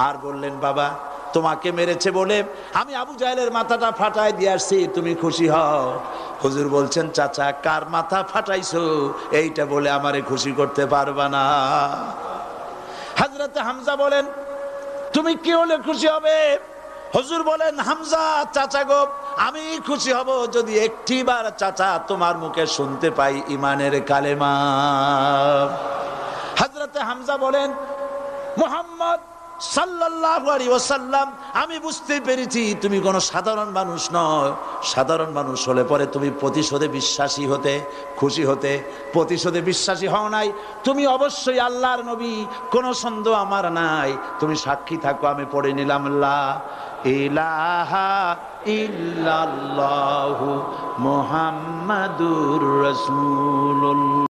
আর বললেন, বাবা তোমাকে মেরেছে বলে আমি আবু জাহেলের মাথাটা ফাটাই দিয়ে আসছি, তুমি খুশি হও। হুজুর বলছেন, চাচা কার মাথা ফাটাইছো এইটা বলে আমারে খুশি করতে পারবা না। হযরত হামজা বলেন, তুমি কি হলে খুশি হবে? হুজুর বলেন, হামজা চাচা গো, আমি খুশি হব যদি একটিবার চাচা তোমার মুখে শুনতে পাই ঈমানের কালেমা। হযরত হামজা বলেন, মুহাম্মদ সাল্লাল্লাহু আলাইহি ওয়াসাল্লাম, আমি বুঝতে পেরেছি তুমি কোনো সাধারণ মানুষ নয়। সাধারণ মানুষ হলে পরে তুমি প্রতিশোধে বিশ্বাসী হতে, খুশি হতে। প্রতিশোধে বিশ্বাসী হও নাই, তুমি অবশ্যই আল্লাহর নবী, কোনো সন্দেহ আমার নাই। তুমি সাক্ষী থাকো, আমি পড়ে নিলাম, লা ইলাহা ইল্লাল্লাহু মুহাম্মাদুর রাসূলুল্লাহ।